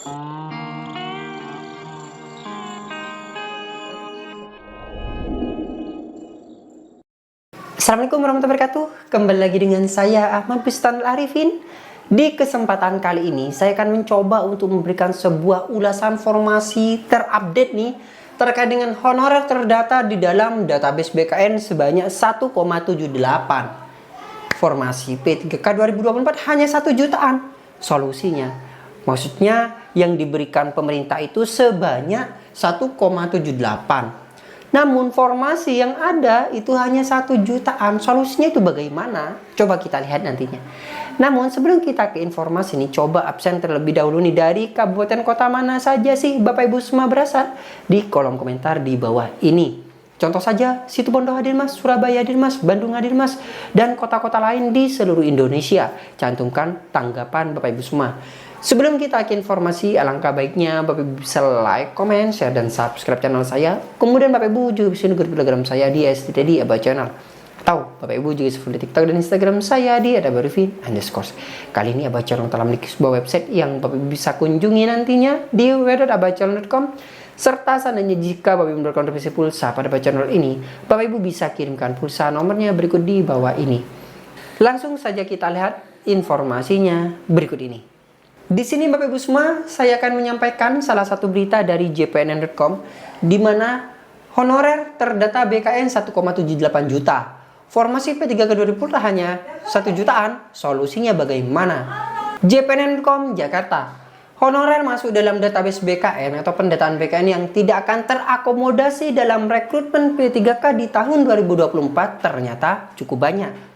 Assalamualaikum warahmatullahi wabarakatuh. Kembali lagi dengan saya Ahmad Bustanul Arifin. Di kesempatan kali ini saya akan mencoba untuk memberikan sebuah ulasan formasi terupdate nih terkait dengan honorer terdata di dalam database BKN sebanyak 1,78. Formasi P3K 2024 hanya 1 jutaan. Solusinya, maksudnya yang diberikan pemerintah itu sebanyak 1,78. Namun formasi yang ada itu hanya 1 jutaan. Solusinya itu bagaimana? Coba kita lihat nantinya. Namun sebelum kita ke informasi ini, coba absen terlebih dahulu nih dari kabupaten kota mana saja sih Bapak Ibu semua berasal? Di kolom komentar di bawah ini. Contoh saja Situbondo hadir mas, Surabaya hadir mas, Bandung hadir mas, dan kota-kota lain di seluruh Indonesia. Cantumkan tanggapan Bapak Ibu semua. Sebelum kita ke informasi, alangkah baiknya Bapak Ibu bisa like, comment, share, dan subscribe channel saya. Kemudian Bapak Ibu juga bisa grup Telegram saya di STD Abah Channel. Atau Bapak Ibu juga bisa follow TikTok dan Instagram saya di @abarifin_. Kali ini Abah Channel telah memiliki sebuah website yang Bapak Ibu bisa kunjungi nantinya di www.abahchannel.com. Serta seandainya jika Bapak Ibu berkontribusi pulsa pada Abah Channel ini, Bapak Ibu bisa kirimkan pulsa nomornya berikut di bawah ini. Langsung saja kita lihat informasinya berikut ini. Di sini Bapak Ibu semua, saya akan menyampaikan salah satu berita dari jpnn.com di mana honorer terdata BKN 1,78 juta. Formasi P3K 2024 hanya 1 jutaan. Solusinya bagaimana? jpnn.com Jakarta. Honorer masuk dalam database BKN atau pendataan BKN yang tidak akan terakomodasi dalam rekrutmen P3K di tahun 2024 ternyata cukup banyak.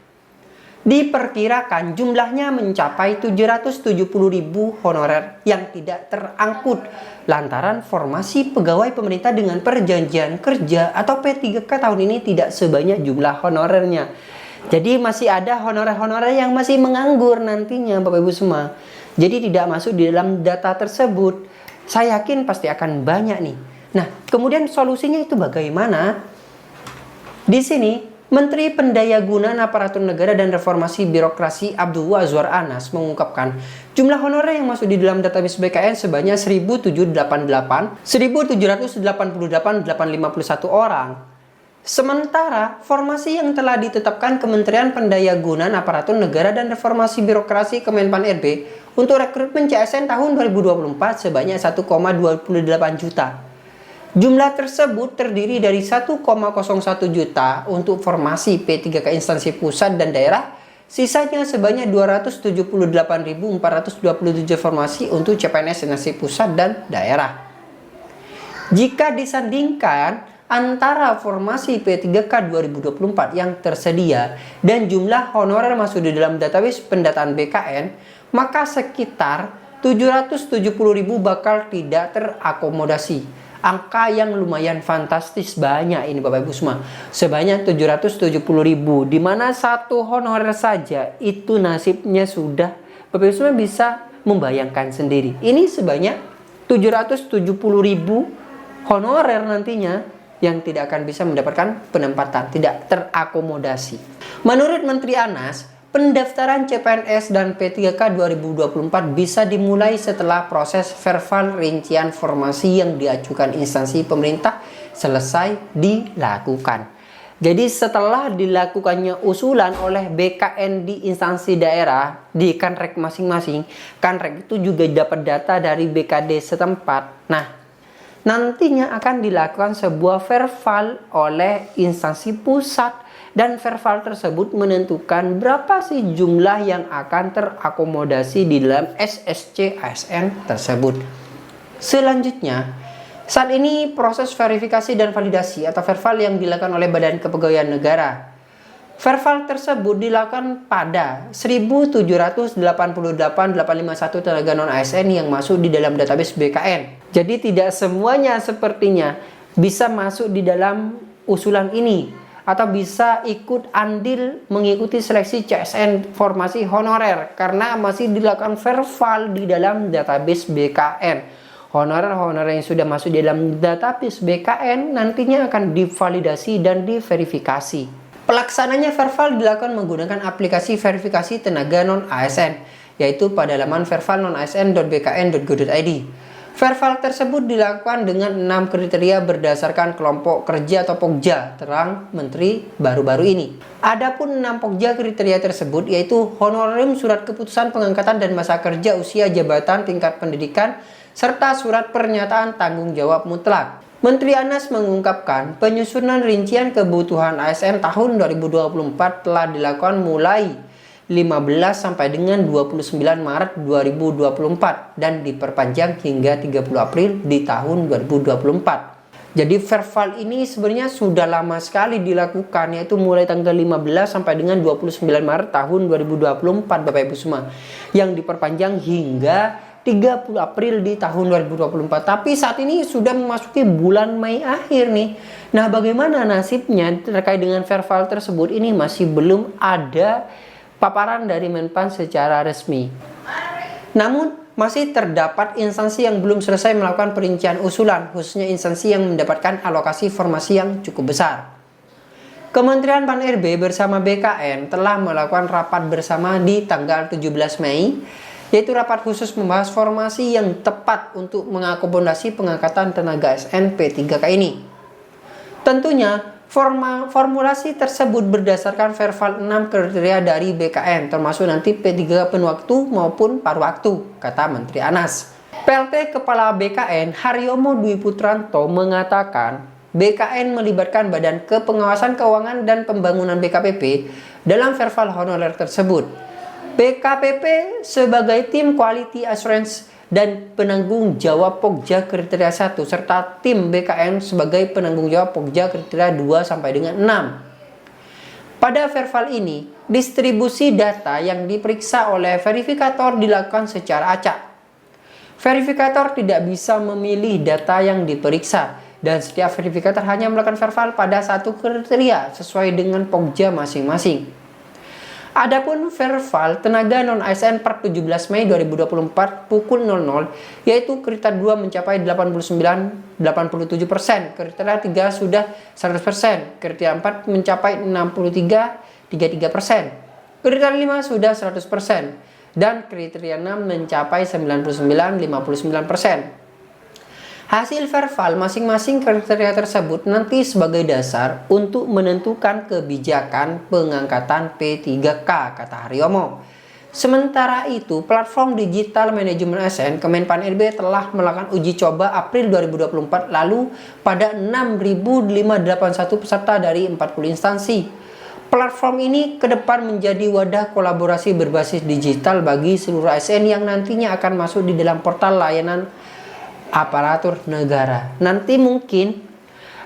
Diperkirakan jumlahnya mencapai 770.000 honorer yang tidak terangkut lantaran formasi pegawai pemerintah dengan perjanjian kerja atau P3K tahun ini tidak sebanyak jumlah honorernya. Jadi masih ada honorer-honorer yang masih menganggur nantinya Bapak Ibu semua. Jadi tidak masuk di dalam data tersebut. Saya yakin pasti akan banyak nih. Nah, kemudian solusinya itu bagaimana? Di sini Menteri Pendayagunaan Aparatur Negara dan Reformasi Birokrasi Abdul Wazwar Anas mengungkapkan jumlah honorer yang masuk di dalam database BKN sebanyak 1.788.851 orang. Sementara formasi yang telah ditetapkan Kementerian Pendayagunaan Aparatur Negara dan Reformasi Birokrasi Kemenpan RB untuk rekrutmen CSN tahun 2024 sebanyak 1,28 juta. Jumlah tersebut terdiri dari 1,01 juta untuk formasi P3K instansi pusat dan daerah, sisanya sebanyak 278.427 formasi untuk CPNS instansi pusat dan daerah. Jika disandingkan antara formasi P3K 2024 yang tersedia dan jumlah honorer masuk di dalam database pendataan BKN, maka sekitar 770.000 bakal tidak terakomodasi. Angka yang lumayan fantastis banyak ini Bapak Ibu semua. Sebanyak 770.000, di mana satu honorer saja itu nasibnya sudah Bapak Ibu semua bisa membayangkan sendiri. Ini sebanyak 770.000 honorer nantinya yang tidak akan bisa mendapatkan penempatan, tidak terakomodasi. Menurut Menteri Anas, pendaftaran CPNS dan P3K 2024 bisa dimulai setelah proses verbal rincian formasi yang diajukan instansi pemerintah selesai dilakukan. Jadi setelah dilakukannya usulan oleh BKN di instansi daerah di Kanrek masing-masing, Kanrek itu juga dapat data dari BKD setempat. Nah, nantinya akan dilakukan sebuah verbal oleh instansi pusat. Dan verbal tersebut menentukan berapa sih jumlah yang akan terakomodasi di dalam SSC ASN tersebut. Selanjutnya, saat ini proses verifikasi dan validasi atau verbal yang dilakukan oleh Badan Kepegawaian Negara. Verbal tersebut dilakukan pada 1.788.851 tenaga non-ASN yang masuk di dalam database BKN. Jadi tidak semuanya sepertinya bisa masuk di dalam usulan ini, atau bisa ikut andil mengikuti seleksi CSN formasi honorer karena masih dilakukan verbal di dalam database BKN. Honorer-honorer yang sudah masuk di dalam database BKN nantinya akan divalidasi dan diverifikasi. Pelaksananya verbal dilakukan menggunakan aplikasi verifikasi tenaga non-ASN yaitu pada laman verval.non-asn.bkn.go.id. Verval tersebut dilakukan dengan 6 kriteria berdasarkan kelompok kerja atau Pokja, terang Menteri baru-baru ini. Adapun 6 Pokja kriteria tersebut yaitu honorarium surat keputusan pengangkatan dan masa kerja usia jabatan tingkat pendidikan, serta surat pernyataan tanggung jawab mutlak. Menteri Anas mengungkapkan penyusunan rincian kebutuhan ASN tahun 2024 telah dilakukan mulai 15 sampai dengan 29 Maret 2024 dan diperpanjang hingga 30 April di tahun 2024. Jadi verval ini sebenarnya sudah lama sekali dilakukan, yaitu mulai tanggal 15 sampai dengan 29 Maret tahun 2024 Bapak Ibu semua, yang diperpanjang hingga 30 April di tahun 2024. Tapi saat ini sudah memasuki bulan Mei akhir nih. Nah, bagaimana nasibnya terkait dengan verval tersebut? Ini masih belum ada paparan dari Menpan secara resmi. Namun masih terdapat instansi yang belum selesai melakukan perincian usulan, khususnya instansi yang mendapatkan alokasi formasi yang cukup besar. Kementerian Pan-RB bersama BKN telah melakukan rapat bersama di tanggal 17 Mei, yaitu rapat khusus membahas formasi yang tepat untuk mengakomodasi pengangkatan tenaga ASN P3K ini. Tentunya formulasi tersebut berdasarkan verval 6 kriteria dari BKN, termasuk nanti P3 penuh waktu maupun paruh waktu, kata Menteri Anas. PLT Kepala BKN Haryomo Dwi Putranto mengatakan BKN melibatkan Badan Kepengawasan Keuangan dan Pembangunan BKPP dalam verval honorer tersebut. BKPP sebagai tim Quality Assurance dan penanggung jawab Pokja kriteria 1 serta tim BKN sebagai penanggung jawab Pokja kriteria 2 sampai dengan 6. Pada verval ini, distribusi data yang diperiksa oleh verifikator dilakukan secara acak. Verifikator tidak bisa memilih data yang diperiksa dan setiap verifikator hanya melakukan verval pada satu kriteria sesuai dengan Pokja masing-masing. Adapun verval tenaga non-ASN per 17 Mei 2024 pukul 00, yaitu kriteria 2 mencapai 87%, kriteria 3 sudah 100%, kriteria 4 mencapai 33%, kriteria 5 sudah 100%, dan kriteria 6 mencapai 59,59%. Hasil verval masing-masing kriteria tersebut nanti sebagai dasar untuk menentukan kebijakan pengangkatan P3K, kata Haryomo. Sementara itu, platform digital manajemen ASN Kemenpan RB telah melakukan uji coba April 2024 lalu pada 6.581 peserta dari 40 instansi. Platform ini ke depan menjadi wadah kolaborasi berbasis digital bagi seluruh ASN yang nantinya akan masuk di dalam portal layanan aparatur negara. Nanti mungkin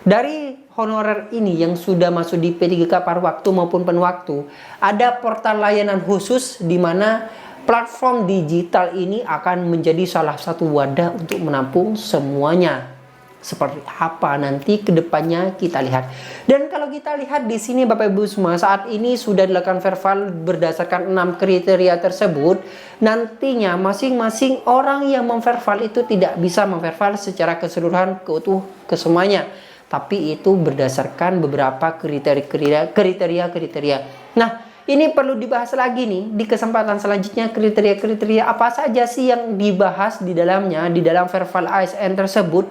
dari honorer ini yang sudah masuk di P3K paruh waktu maupun penuh waktu, ada portal layanan khusus di mana platform digital ini akan menjadi salah satu wadah untuk menampung semuanya. Seperti apa nanti kedepannya kita lihat. Dan kalau kita lihat di sini Bapak Ibu semua, saat ini sudah dilakukan verval berdasarkan 6 kriteria tersebut. Nantinya masing-masing orang yang memverval itu tidak bisa memverval secara keseluruhan keutuh ke semuanya, tapi itu berdasarkan beberapa kriteria. Nah, ini perlu dibahas lagi nih di kesempatan selanjutnya, kriteria-kriteria apa saja sih yang dibahas di dalamnya, di dalam verval ASN tersebut.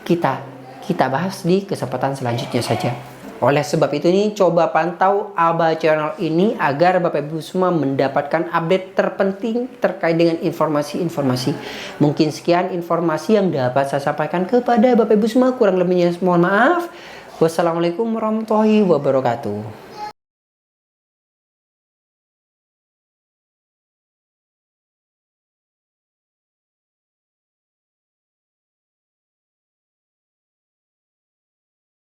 Kita bahas di kesempatan selanjutnya saja. Oleh sebab itu ini coba pantau ABA Channel ini agar Bapak Ibu semua mendapatkan update terpenting terkait dengan informasi-informasi. Mungkin sekian informasi yang dapat saya sampaikan kepada Bapak Ibu semua. Kurang lebihnya mohon maaf. Wassalamualaikum warahmatullahi wabarakatuh.